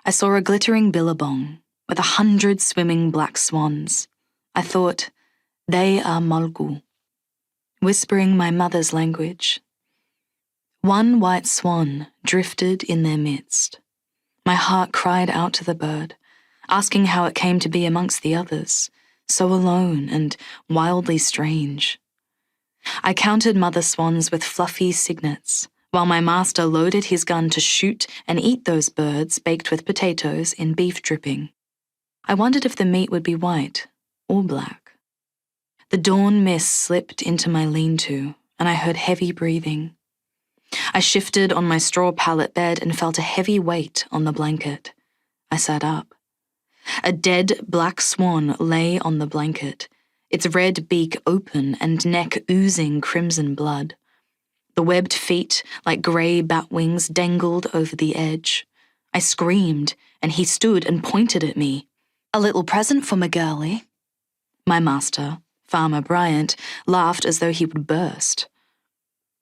I saw a glittering billabong with 100 swimming black swans. I thought, they are Mulgu, whispering my mother's language. One white swan drifted in their midst. My heart cried out to the bird, asking how it came to be amongst the others, so alone and wildly strange. I counted mother swans with fluffy cygnets, while my master loaded his gun to shoot and eat those birds baked with potatoes in beef dripping. I wondered if the meat would be white or black. The dawn mist slipped into my lean-to, and I heard heavy breathing. I shifted on my straw pallet bed and felt a heavy weight on the blanket. I sat up. A dead black swan lay on the blanket, its red beak open and neck oozing crimson blood. The webbed feet, like grey bat wings, dangled over the edge. I screamed, and he stood and pointed at me. "A little present for my girlie." My master, Farmer Bryant, laughed as though he would burst.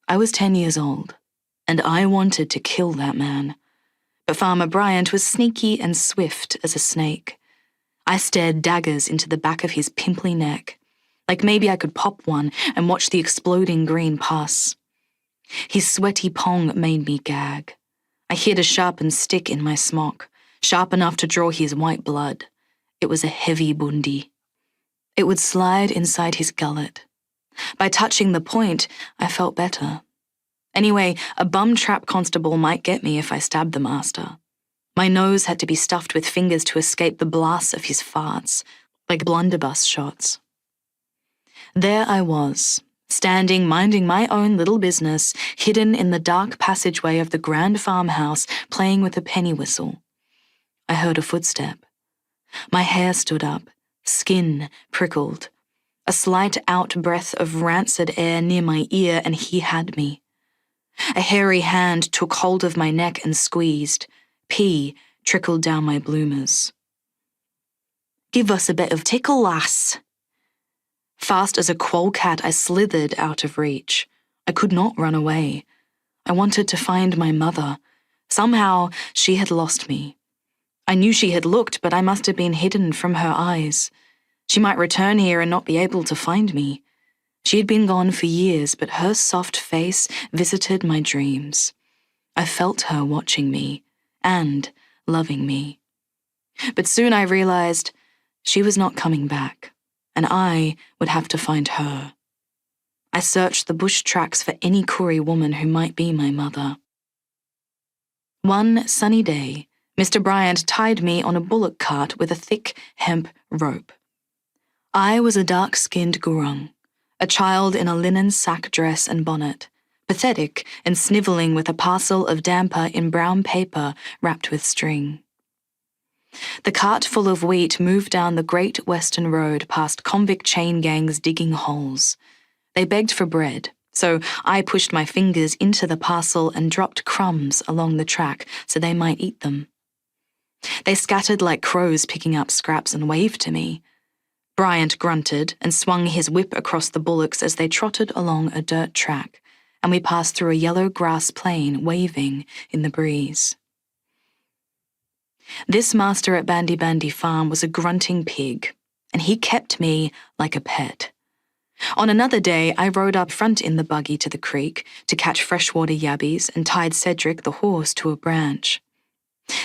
I was 10 years old, and I wanted to kill that man. But Farmer Bryant was sneaky and swift as a snake. I stared daggers into the back of his pimply neck, like maybe I could pop one and watch the exploding green pus. His sweaty pong made me gag. I hid a sharpened stick in my smock, sharp enough to draw his white blood. It was a heavy bundi. It would slide inside his gullet. By touching the point, I felt better. Anyway, a bum trap constable might get me if I stabbed the master. My nose had to be stuffed with fingers to escape the blasts of his farts, like blunderbuss shots. There I was, standing minding my own little business, hidden in the dark passageway of the grand farmhouse, playing with a penny whistle. I heard a footstep. My hair stood up, skin prickled. A slight out-breath of rancid air near my ear, and he had me. A hairy hand took hold of my neck and squeezed. Pee trickled down my bloomers. "Give us a bit of tickle, lass." Fast as a quollcat, I slithered out of reach. I could not run away. I wanted to find my mother. Somehow, she had lost me. I knew she had looked, but I must have been hidden from her eyes. She might return here and not be able to find me. She had been gone for years, but her soft face visited my dreams. I felt her watching me and loving me. But soon I realized she was not coming back, and I would have to find her. I searched the bush tracks for any Koori woman who might be my mother. One sunny day, Mr. Bryant tied me on a bullock cart with a thick hemp rope. I was a dark-skinned gurung, a child in a linen sack dress and bonnet, pathetic and snivelling with a parcel of damper in brown paper wrapped with string. The cart full of wheat moved down the Great Western Road past convict chain gangs digging holes. They begged for bread, so I pushed my fingers into the parcel and dropped crumbs along the track so they might eat them. They scattered like crows picking up scraps and waved to me. Bryant grunted and swung his whip across the bullocks as they trotted along a dirt track, and we passed through a yellow grass plain waving in the breeze. This master at Bandy Bandy Farm was a grunting pig, and he kept me like a pet. On another day, I rode up front in the buggy to the creek to catch freshwater yabbies and tied Cedric the horse to a branch.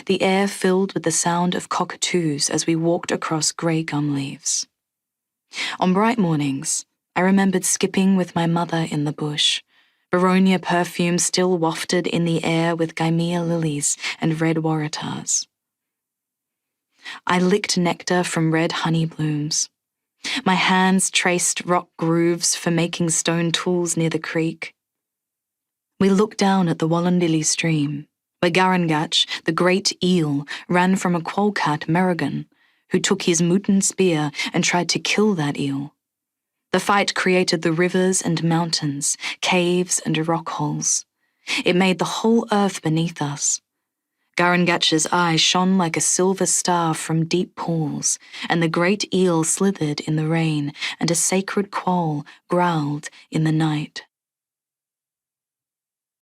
The air filled with the sound of cockatoos as we walked across grey gum leaves. On bright mornings, I remembered skipping with my mother in the bush. Baronia perfume still wafted in the air with Gymea lilies and red waratahs. I licked nectar from red honey blooms. My hands traced rock grooves for making stone tools near the creek. We looked down at the Wallandilly stream, where Garangach, the great eel, ran from a quollcat Muraging, who took his mutten spear and tried to kill that eel. The fight created the rivers and mountains, caves and rock holes. It made the whole earth beneath us. Garangach's eye shone like a silver star from deep pools, and the great eel slithered in the rain, and a sacred quoll growled in the night.